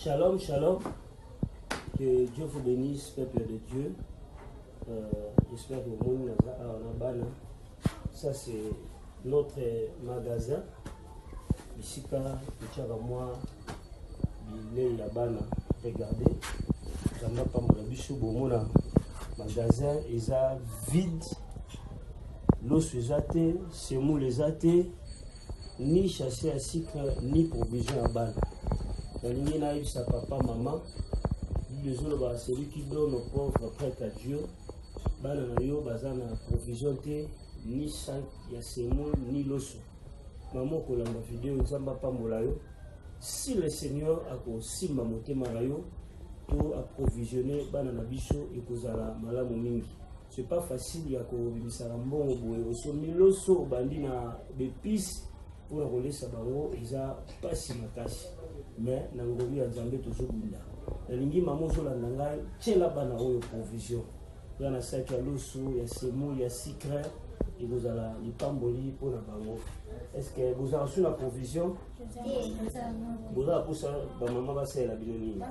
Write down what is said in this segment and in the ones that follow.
Shalom, shalom. Que Dieu vous bénisse, peuple de Dieu. J'espère que vous avez ça, c'est notre magasin. Ici, moi, regardez. Magasin est vide. L'eau se zate, semou les zate, ni chassé à sucre, ni provision à ban. La ligne n'a eu sa papa, maman. Celui qui donne aux pauvres prête à Dieu. Bananayo, bazana provision ni sac, ya semou, ni l'osso. Maman, ko lamba vidéo, nzamba pambolayo. Si le Seigneur a aussi mamoté marayo, pour approvisionner banana bicho et kozala malamu mingi. C'est pas facile ya ko bimisala mbongo boye oso miloso bandi na d'épices pour la coller sa bango eza pas si makasi mais na ngobi ya Nzambe tozobunda na lingi maman zo landa ngai tshela bana oyo provision ya na sac ya loso ya semo ya sucre et vous allez les pamboli pour la bango. Est-ce que vous avez reçu la provision? Vous avez pour ça ba maman va c'est la binoni ba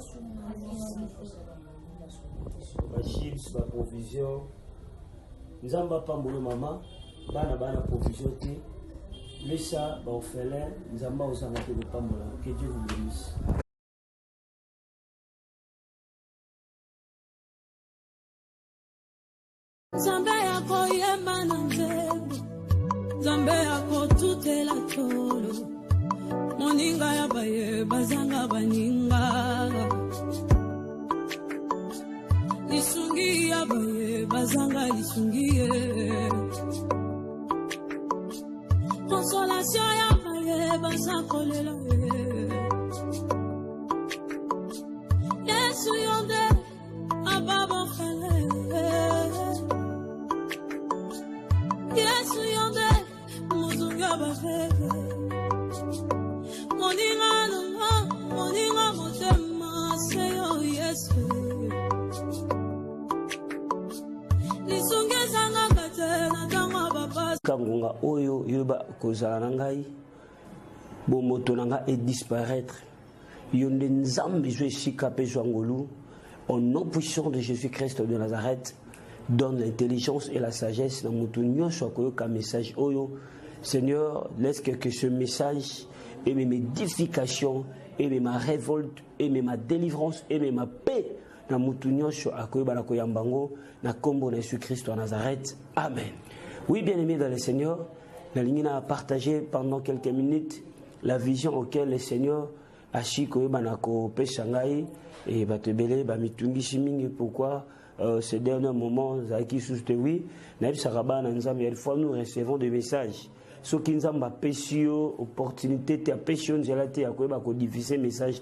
chips ba provision. Nzamba pambolo mama bana provision te laissa ba orphelin nzamba osanga te le pambola. Que Dieu vous bénisse. Nzambe yako yemba na nzembo Nzambe yako tutela tolo Moninga ya baye bazanga baninga Lisungi ya baye bazanga lisungiye Consolation ya baye bazakolela Yesu yonde ababa fale Yesu yonde muzunga bafele Moninga motema seyo Yesu Lisungezanga katena tanga baba Kangunga oyo yoba kozala na ngai bomoto na nga et disparaître yonde nzambe zo esika pe ngolu au nom puissant de Jésus-Christ de Nazareth. Donne l'intelligence et la sagesse dans mon tournoi soit un message oyo Seigneur laisse que ce message et mes édifications et ma révolte et ma délivrance et ma paix dans mon tournoi soit akoyba la koyambango na kombo de Jésus-Christ de Nazareth. Amen. Oui, bien aimé dans le Seigneur, la ligne a partagé pendant quelques minutes la vision auquel le Seigneur a chi koyba na ko peshangai et batebele ba mitungi shimingi pourquoi ces derniers moments, oui, une fois nous recevons des messages. Ce qui nous a péché, opportunité, diffuser message,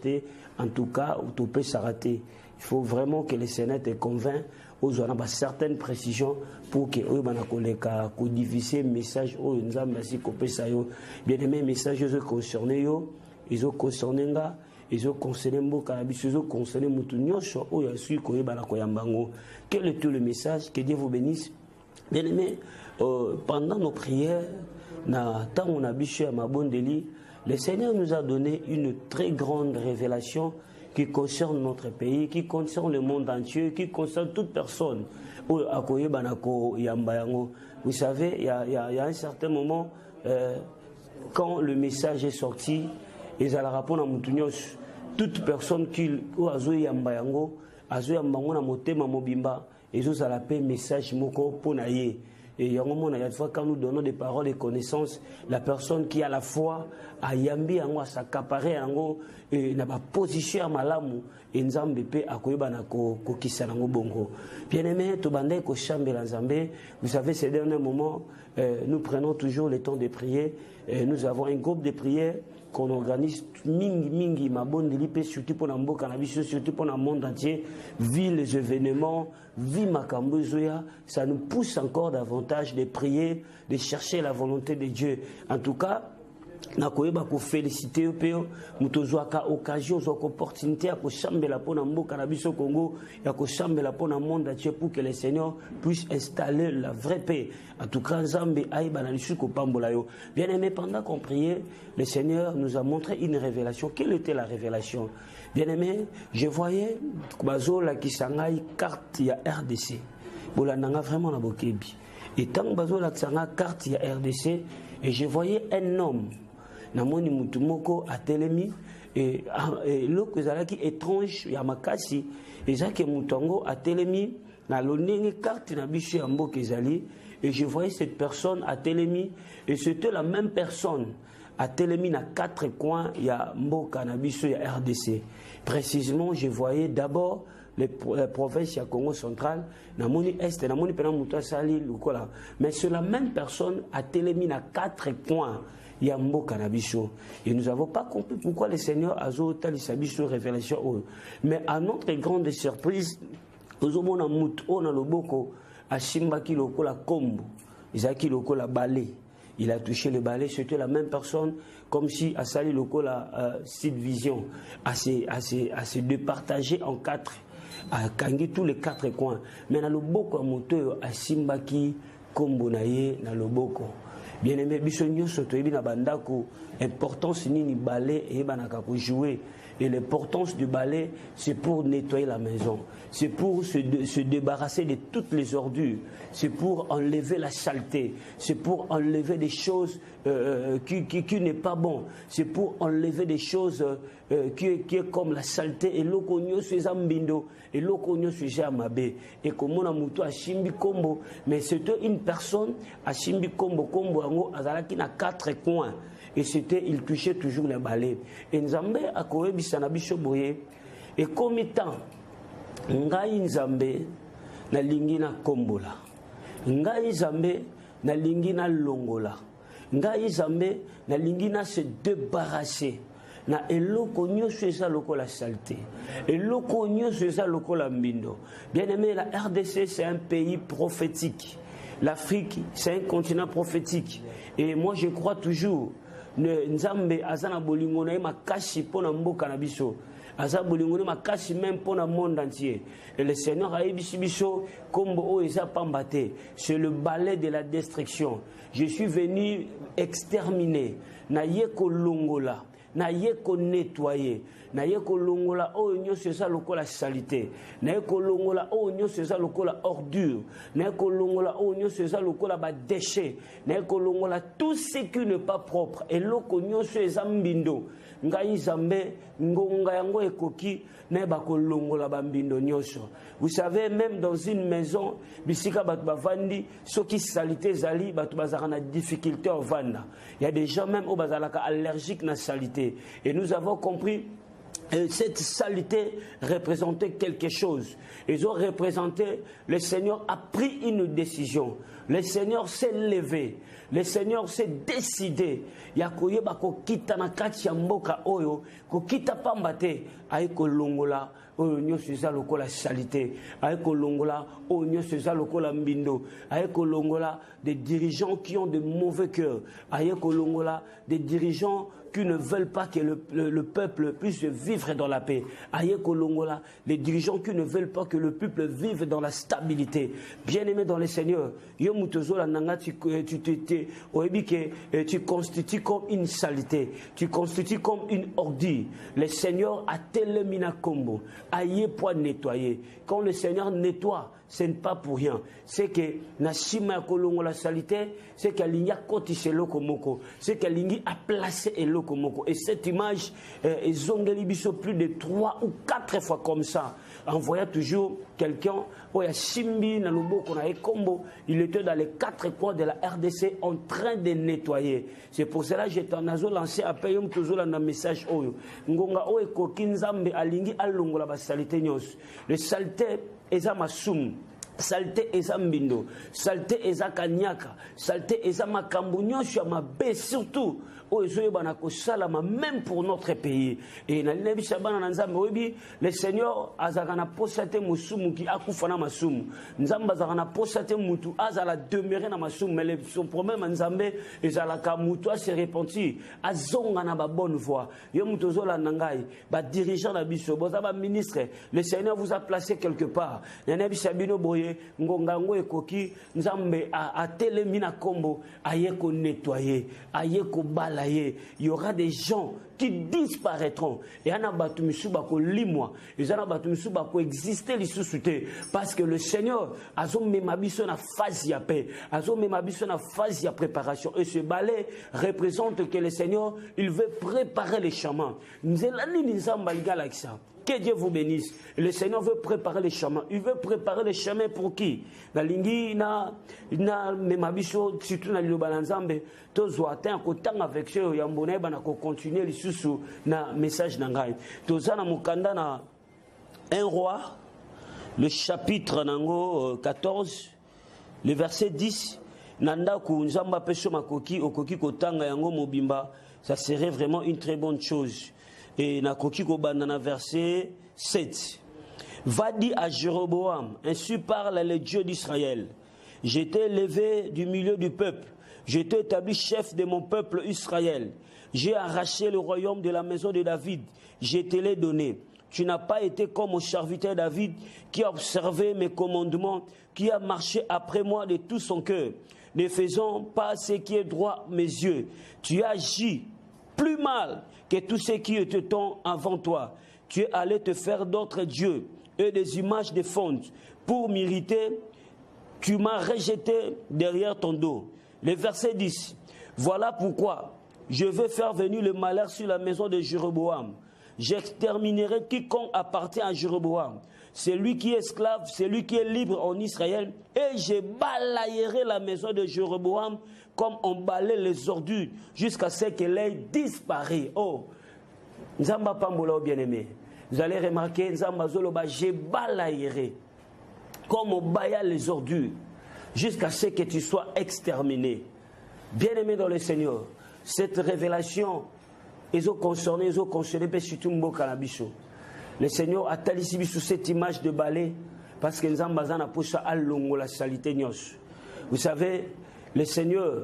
en tout cas, tu peux s'arrêter. Il faut vraiment que les sénateurs te convainquent aux certaines précisions pour que eux diffuser message aux bien aimé message concernés ils ont concerné ils ont concerné ils ont concerné quel est tout le message? Que Dieu vous bénisse. Bien aimé, pendant nos prières, le Seigneur nous a donné une très grande révélation qui concerne notre pays, qui concerne le monde entier, qui concerne toute personne. Vous savez, il y a un certain moment, quand le message est sorti, ils allaient répondre à Moutounios. Toute personne qui a yambayango, azoyambango na motema mobimba, ils ont la paix message moko ponaye. Et il y a un moment, quand nous donnons des paroles et connaissances, la personne qui a la foi, a yambi yango, a s'accaparé yango, et n'a pas position à malamu, et nzambe pe a koyeba na ko kisanango bongo. Bien aimé, to bande ko chambe la nzambe, vous savez, ces derniers moments, nous prenons toujours le temps de prier, nous avons un groupe de prière qu'on organise mingi mabonde lipe surtout pour nambo cannabis surtout pour le monde entier vu les événements vu makambo zoya ça nous pousse encore davantage de prier de chercher la volonté de Dieu en tout cas na koyeba ko féliciter yo muto zwaka occasion zwaka opportunité ya ko chambela pona mboka na biso Congo ya ko chambela pona monde entier pour que le Seigneur puisse installer la vraie paix. En tout cas Nzambe aiba na lisuko pambola yo. Bien aimé, pendant qu'on priait, le Seigneur nous a montré une révélation. Quelle était la révélation? Bien aimé, je voyais bazola kisangai carte ya RDC. Bolananga vraiment na bokebi. Et tant bazola kisanga carte ya RDC, et je voyais un homme namoni mutu moko atelemi et loko ezalaki étrange ya makasi ezaki mutango atelemi na lonenge carte na biso ya mboka ezali, et je voyais cette personne atelemi, et c'était la même personne atelemi na 4 coins ya mboka na biso ya RDC. Précisément, je voyais d'abord les provinces ya Congo central, namoni est, namoni pena mutu asali lukola, mais c'est la même personne atelemi na 4 coins Yambo Kanabiso. Et nous n'avons pas compris pourquoi le Seigneur a zotali sabiso révélation. Mais à notre grande surprise, nous avons un mout, on a le boko, à Shimbaki loko la combo, Isaki loko la balai. Il a touché le balai, c'était la même personne, comme si à Sali loko la Sud Vision, à se départager en 4, à Kangi tous les 4 coins. Mais dans le boko à moteur, à Shimbaki, combo naye, dans le boko. Bien aimé, bisogno soto ebi na bandako, importance nini balai et banaka ko jouer. Et l'importance du balai, c'est pour nettoyer la maison, c'est pour se débarrasser de toutes les ordures, c'est pour enlever la saleté, c'est pour enlever des choses qui n'est pas bon, c'est pour enlever des choses qui est comme la saleté. Et l'okonyo se zambindo, et l'okonyo se jamabe, et comme on a muto a shimbi kombo, mais c'était une personne à shimbi kombo ango azalaki na 4 coins. Et c'était, il touchait toujours les balais. Et Nzambe a koebisa na biso boye. Et comme étant, ngai Nzambe na lingi na kombola. Ngai Nzambe na lingi na longola. Ngai Nzambe na lingi na se débarrasser. Na eloko nyonso eza lokola saleté. Eloko nyonso eza lokola mbindo. Bien aimé, la RDC c'est un pays prophétique. L'Afrique c'est un continent prophétique. Et moi je crois toujours Nzambe azana bolingo na makasi pona mboka na biso, aza bolingo na makasi même pona monde entier. Et le Seigneur a ebisi biso kombo o eza pambate, c'est le balai de la destruction. Je suis venu exterminer na yeko longola, na yeko nettoyer, na yeko longola o nyonso eza lokola salité, na yeko longola o nyonso eza lokola ordure, na yeko longola o nyonso eza lokola ba déchets, na yeko longola tout ce qui n'est pas propre. Et loko nyonso eza mbindo, ngai Nzambe ngonga yango ekoki na ba ko longola ba mbindo nyonso. Vous savez, même dans une maison bisika batu bavandi soki salité zali batu bazaka na difficulté en vanda. Il y a des gens même au bazalaka allergiques na salité. Et nous avons compris cette saleté représentait quelque chose. Ils ont représenté, le Seigneur a pris une décision. Le Seigneur s'est levé. Le Seigneur s'est décidé. Yakoye bako kita na kati ya mboka oyo, ko kita pambate aiko longola oyo nyonso eza lokola salité, aiko longola oyo nyonso eza lokola mbindo, aiko longola des dirigeants qui ont de mauvais cœurs, aiko longola des dirigeants qui ne veulent pas que le peuple puisse vivre dans la paix. Aïe Kolongola, les dirigeants qui ne veulent pas que le peuple vive dans la stabilité. Bien-aimé dans le Seigneur, tu constitues comme une saleté, tu constitues comme une ordure. Le Seigneur a tellement combo, aïe pour nettoyer. Quand le Seigneur nettoie, ce n'est pas pour rien. C'est que Nashima Kolongo la salité, c'est que l'Inia Kotise Lokomoko, c'est que l'Inia a placé et Lokomoko. Et cette image, ils ont plus de 3 ou 4 fois comme ça. En voyant toujours quelqu'un, il était dans les 4 coins de la RDC en train de nettoyer. C'est pour cela que j'ai lancé appel un message. Le saleté est ma soum. Saleté eza mbindo, saleté eza kanyaka, saleté eza makambo nyonso ya mabe, surtout oyo bana ko salama même pour notre pays. Et na linebi sabana na nzambe oyebi le Seigneur azaka na posate musumu ki akufa na masumu. Nzambe azaka na posate mutu azala demeurer na masumu, mais son problème nzambe ezala ka mutu a se repentir, azonga na ba bonne voie. Yo mutu zola nangai, ba dirigeant na biso, boza ba ministre, le Seigneur vous a placé quelque part. Linebi sabino boye ngonga ngo ekoki nzambe a telemi na kombo aye ko nettoyer, aye ko bala. Il y aura des gens qui disparaîtront. Et il y a des gens qui exister parce que le Seigneur a mis ma biso na phase de paix, a mis ma biso na phase de préparation. Et ce balai représente que le Seigneur, il veut préparer les chemins. Que Dieu vous bénisse. Le Seigneur veut préparer les chemins. Il veut préparer les chemins pour qui? Na lingi na memabiso surtout na lilobanzambe tozo atteint kotanga avec ceux yambone bana ko continuer lisusu na message nangai. Toza na mukanda na 1 roi le chapitre nango 14 le verset 10 nanda ku nzamba peso makoki okoki kotanga yango mobimba, ça serait vraiment une très bonne chose. Et Nakoki Kobandana verset 7. Va dire à Jéroboam, ainsi parle le Dieu d'Israël. Je t'ai élevé du milieu du peuple. Je t'ai établi chef de mon peuple Israël. J'ai arraché le royaume de la maison de David. Je te l'ai donné. Tu n'as pas été comme mon serviteur David qui a observé mes commandements, qui a marché après moi de tout son cœur. Ne faisons pas ce qui est droit mes yeux. Tu as agi plus mal que tous ceux qui étaient avant toi. Tu es allé te faire d'autres dieux et des images de fonte pour m'irriter. Tu m'as rejeté derrière ton dos. Le verset 10. Voilà pourquoi je vais faire venir le malheur sur la maison de Jéroboam. J'exterminerai quiconque appartient à Jéroboam. C'est lui qui est esclave, c'est lui qui est libre en Israël. Et je balayerai la maison de Jéroboam comme on balaye les ordures jusqu'à ce qu'elle ait disparu. Oh, Nzamba Pambola bien-aimé. Vous allez remarquer, Nzamba Zoloba, je balayerai comme on balaye les ordures jusqu'à ce que tu sois exterminé. Bien-aimé dans le Seigneur, cette révélation, ils ont concerné, le Seigneur a talissi sous cette image de balai parce que Nzambazana poussa à longo la salité nyos. Vous savez, le Seigneur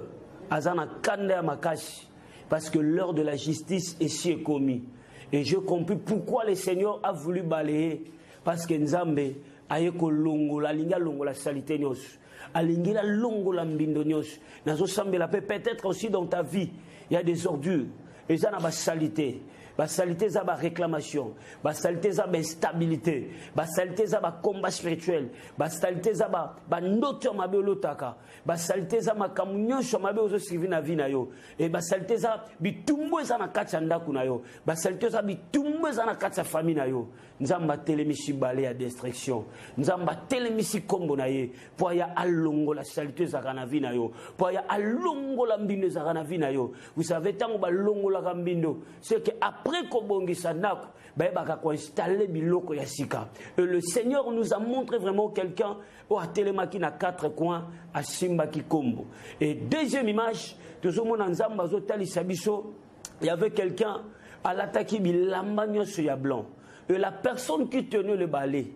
azana kande amakashi parce que l'heure de la justice ici est commis. Et je compris pourquoi le Seigneur a voulu balayer parce que Nzambe ayeko longo la linga longo la salité nyos. Alingi la longo la mbindo nyos. Nazo sambela peut-être aussi dans ta vie, il y a des ordures. Et ça n'a pas salité. La salité, ça va réclamation. La salité, ça va instabilité. La salité, ça va combat spirituel. La salité, ça va noter ma biolotaka. La salité, ça va kamunyo sur ma biologie na vie na yo. Et la salité, ça bitumbo ça na kachanda kuna yo. La salité, ça bitumbo ça na kacha famille na yo. Nzamba telemisi balé à destruction. Nzamba telemisi kombo na ye. Pour ya alongo la salité ça kana vie na yo. Pour ya alongo la mbindo ça kana vie na yo. Vous savez tant ba longo la mbindo, c'est que après kobongisa nako, ba ba ka installer biloko ya sika. Et le Seigneur nous a montré vraiment quelqu'un au telemaki na 4 coins à Simba Kikombo. Et deuxième image, tout monde nzamba zo talisa biso, il y avait quelqu'un à l'attaque bilamba nyoso ya blanc. Et la personne qui tenait le balai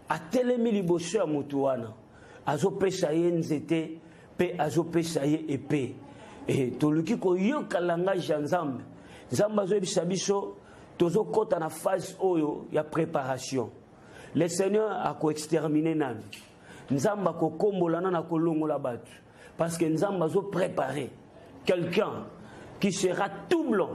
a tellement liboché à Moutouana. Azo pesaye nzete, pe azo pesaye épée. Et tout le qui koyo kalanga janzambe. Zamba zo bisabiso, tozo kota na phase oyo ya préparation. Le Seigneur a ko exterminé nan. Nzamba ko kombolana na kolongo la batu. Parce que Nzamba zo préparé quelqu'un qui sera tout blanc.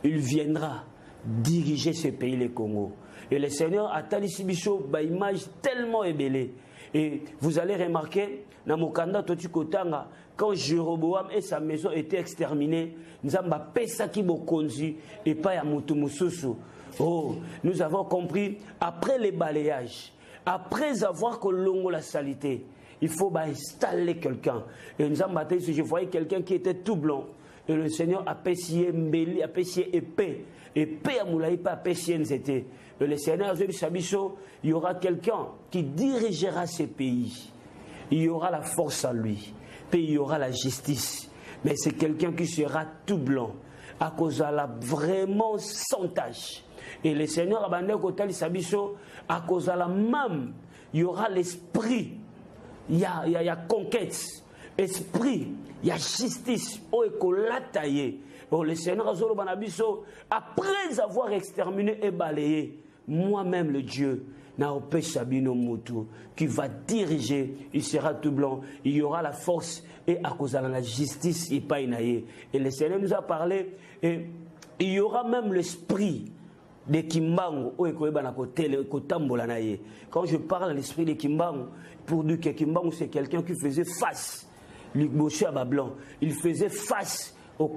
Il viendra diriger ce pays, le Congo. Et le Seigneur a talisibiso ba image tellement ébélée. Et vous allez remarquer, Namokanda Totikotanga, quand Jéroboam et sa maison étaient exterminés, Nzamba pesaki bokonzi et pas ya mutumususu. Oh, nous avons compris, après les balayages, après avoir colongo la salité, il faut installer quelqu'un. Et Nzamba, je voyais quelqu'un qui était tout blanc. Et le Seigneur a payé mbeli, a payé épée. Épée à Moulaïpa, a payé nzete. Et le Seigneur, il y aura quelqu'un qui dirigera ces pays. Il y aura la force à lui. Puis il y aura la justice. Mais c'est quelqu'un qui sera tout blanc. À cause de la vraiment sans tâche. Et le Seigneur a bandé côté Sabiso, à cause de la même, il y aura l'esprit. Il y a conquête. Esprit, il y a justice. Oh, le Seigneur après avoir exterminé et balayé, moi-même le Dieu, qui va diriger, il sera tout blanc, il y aura la force et à cause de la justice, il pas inaye. Et le Seigneur nous a parlé, et il y aura même l'esprit de Kimbangu. Quand je parle de l'esprit de Kimbangu, pour dire que Kimbangu c'est quelqu'un qui faisait face, il faisait face aux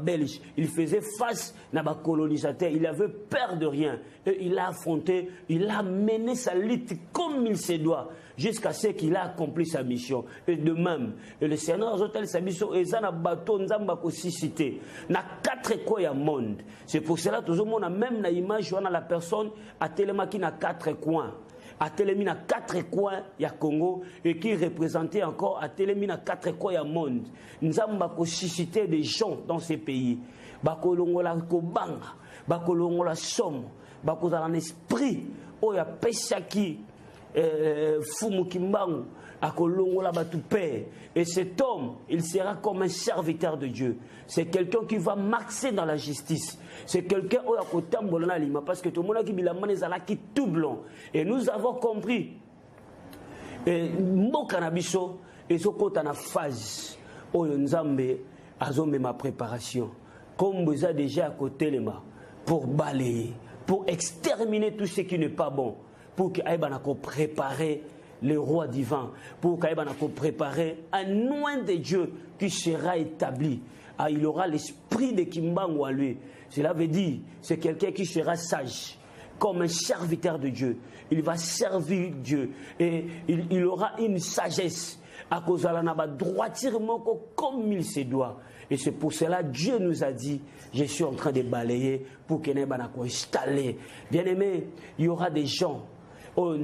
Belges, il faisait face aux colonisateurs, il avait peur de rien. Et il a affronté, il a mené sa lutte comme il se doit, jusqu'à ce qu'il a accompli sa mission. Et de même, le Seigneur a dit sa mission, et ça n'a bateau, n'a aussi cité. N'a 4 coins du monde. C'est pour cela que tout le monde a même l'image, on a la personne à Téléma qui n'a 4 coins. À Télémina 4 coins, il y a Congo, et qui représentait encore à Télémina 4 coins, il y a monde. Nous avons suscité des gens dans ces pays. Bakolongola Kobanga, Bakolongola Somme, Bakozala un esprit, où il y a Peshaki, Fumukimbangu, Akolongola Batupé. Et cet homme, il sera comme un serviteur de Dieu. C'est quelqu'un qui va marcher dans la justice. C'est quelqu'un qui a côté Mbolana parce que tout le monde qui bilamane zala qui tout blanc. Et nous avons compris. Et mon cannabiso et ce côté en phase où Nzambe a zombé ma préparation. Comme vous avez déjà à côté les mains pour balayer, pour exterminer tout ce qui n'est pas bon, pour qu'il aille préparer le roi divin, pour qu'il aille préparer un oint de Dieu qui sera établi. Ah, il aura l'esprit de Kimbangu à lui. Cela veut dire, c'est quelqu'un qui sera sage, comme un serviteur de Dieu. Il va servir Dieu et il aura une sagesse à cause de la droiture comme il se doit. Et c'est pour cela que Dieu nous a dit, je suis en train de balayer pour qu'il n'y ait pas installé. Bien aimé, il y aura des gens. Ce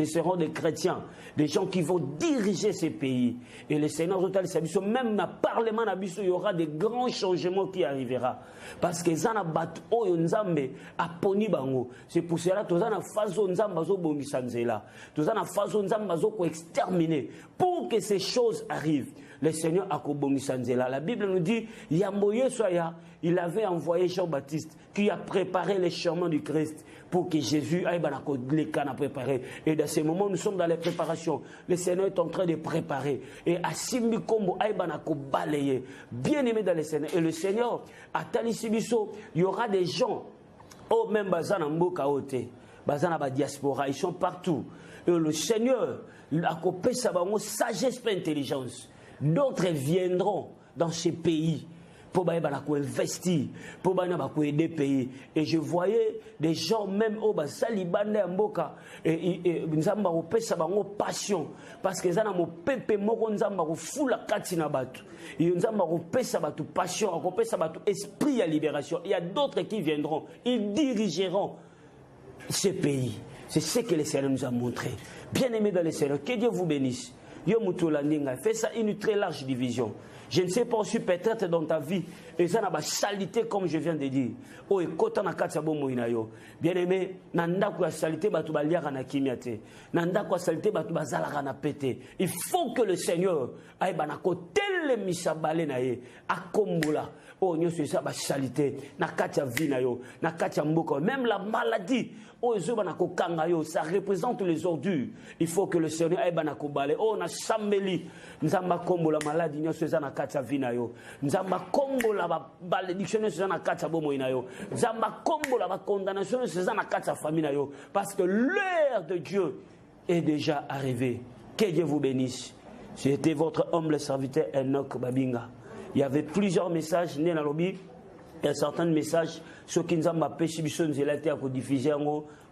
seront des chrétiens, des gens qui vont diriger ces pays. Et le Seigneur, même dans le Parlement, il y aura des grands changements qui arriveront. Parce que c'est pour cela que nous avons exterminé pour que ces choses arrivent. Le Seigneur a Sanzela. La Bible nous dit, il avait envoyé Jean-Baptiste qui a préparé les chemins du Christ pour que Jésus aille les cannes à préparer. Et dans ces moments, nous sommes dans les préparations. Le Seigneur est en train de préparer. Et à Simbi Kombo aille balayer. Bien aimé dans le Seigneur. Et le Seigneur, à Talisibiso, il y aura des gens, oh même Bazana Mboka Ote, Bazana ba diaspora, ils sont partout. Et le Seigneur a coupé sa sagesse et intelligence. D'autres viendront dans ces pays pour investir, pour aider pays. Et je voyais des gens même au Salibane Mboka et nous avons passion parce que nous avons pepe moko nous avons fula katina batu. Et nous avons passion, esprit à libération. Il y a d'autres qui viendront, ils dirigeront ces pays. C'est ce que le Seigneur nous a montré. Bien aimé dans le Seigneur, que Dieu vous bénisse. Fais ça une très large division. Je ne sais pas si peut-être dans ta vie, et ça n'a pas salité comme je viens de dire. Oh, et quand on a quatre sabons bien aimé, nanda quoi salité batubaliara na kimiate, nanda quoi salité batubazala na pété. Il faut que le Seigneur aille banako tel misabale nae akombola. Oh, nous c'est ça salité na katia vie na yo, na katia mboko. Même la maladie, oh banako kangayo, ça représente les ordures. Il faut que le Seigneur aille banako balé. Oh, na sambeli, nzamba kombola maladie, nous c'est ça na katia vie na yo, nzamba kombola malédiction c'est ça na katia bomo na yo, nzamba kombola ba condamnation c'est ça na katia famille na yo, parce que l'heure de Dieu est déjà arrivée. Que Dieu vous bénisse. C'était votre humble serviteur Enoch Babinga. Il y avait plusieurs messages nés dans le lobby. Il y a certains messages, ceux qui nous ont appelé,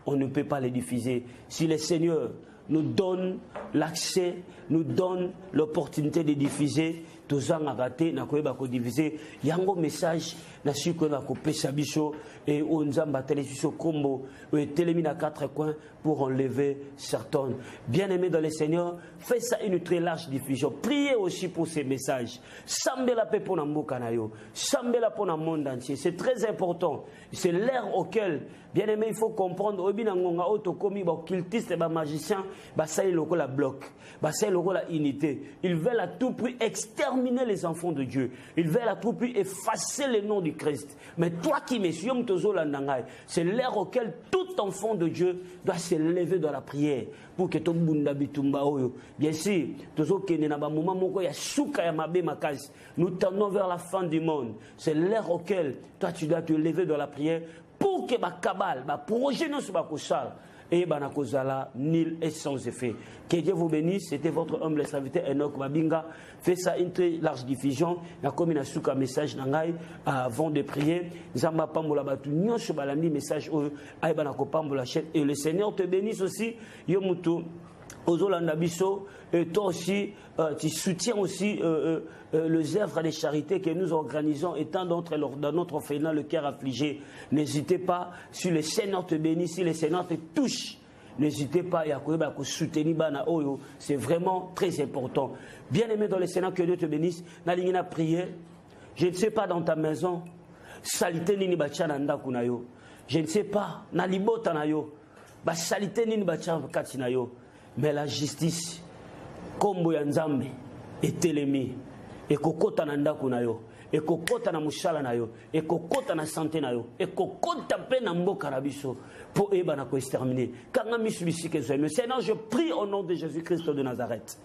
on ne peut pas les diffuser. Si le Seigneur nous donne l'accès, nous donne l'opportunité de diffuser. Tozanga raté, na koyeba ko diviser. Yango message, na suko na ko pesa biso et on zamba télévision combo et télémina 4 coins pour enlever certains. Bien-aimés dans le Seigneur, faites ça une très large diffusion. Priez aussi pour ces messages. Sambela pe pour mboka na yo, sambela pour le monde entier. C'est très important. C'est l'ère auquel, bien-aimés, il faut comprendre. Obina ngonga otokomi ba occultiste et ba magicien, ba ça loko la bloc, ba ça loko la unité. Ils veulent à tout prix exterminer les enfants de Dieu. Ils veulent à tout prix effacer le nom du Christ. Mais toi qui me suis, c'est l'ère auquel tout enfant de Dieu doit se lever dans la prière pour que ton bunda bitumba oyo. Bien sûr, nous tendons vers la fin du monde. C'est l'ère auquel toi tu dois te lever dans la prière pour que ma cabale, ma projet ne soit pas chal. Et Banakozala, nul et sans effet. Que Dieu vous bénisse. C'était votre humble serviteur Enoch Mabinga. Fait ça une très large diffusion. Il y a comme une souka message nangai avant de prier. Zamba Pambola Batu Nyon Chobalami message au Aïbanako Pambola chaîne. Et le Seigneur te bénisse aussi. Yomutu. Ozolanda Bisso, et toi aussi, tu soutiens aussi les œuvres de charité que nous organisons, étant dans notre orphelinat le cœur affligé. N'hésitez pas, si le Seigneur te bénit, si le Seigneur te touche, n'hésitez pas à soutenir Bana Oyo. C'est vraiment très important. Bien-aimé dans le Seigneur, que Dieu te bénisse. Nalingina prier. Je ne sais pas dans ta maison, salité nini bachananda kunayo. Je ne sais pas, nalibota nayo, ba salité nini bachan katinayo. Mais la justice, kombo ya nzambe, etelemi, ekokota na ndaku na yo, ekokota na mushala na yo, ekokota na santé na yo, ekokota pe na mboka na biso, pour eba na ko exterminer. Kanga misubisi ke zoe. Seigneur, je prie au nom de Jésus-Christ de Nazareth.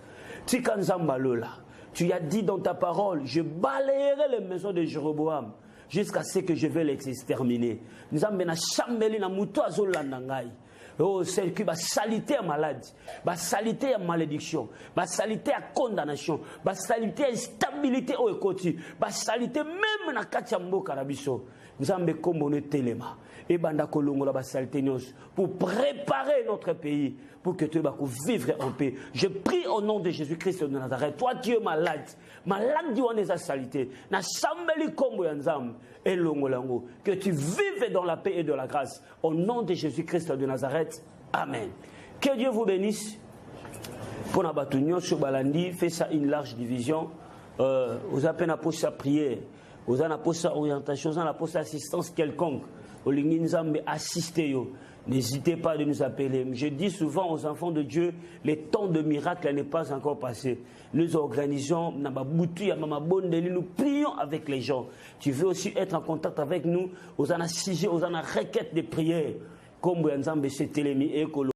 Tika nzamba lola. Tu as dit dans ta parole, je balayerai les maisons de Jéroboam jusqu'à ce que je vais les exterminer. Nzambe na chambeli na muto azolanda ngai. Oh, celle qui va salité à maladie, va salité à malédiction, va salité à condamnation, va salité à instabilité au écoti, va salité même na katiambo karabiso. Nous avons combiné téléma et banda kolongo la salité pour préparer notre pays pour que tu vas vivre en paix. Je prie au nom de Jésus-Christ de Nazareth. Toi qui es malade du on est salité, na sambeli kombo yanzam et longolango, que tu vives dans la paix et de la grâce au nom de Jésus-Christ de Nazareth. Amen. Que Dieu vous bénisse. Pour Nabatunion sur Balandi, fait ça une large division. Vous appelez pour sa prière, vous avez pour sa orientation, vous avez pour sa assistance quelconque. Au Linginzambe assistez yo. N'hésitez pas de nous appeler. Je dis souvent aux enfants de Dieu, le temps de miracle n'est pas encore passé. Nous organisons, nous prions avec les gens. Tu veux aussi être en contact avec nous, aux ana requête de prière. Comme vous avez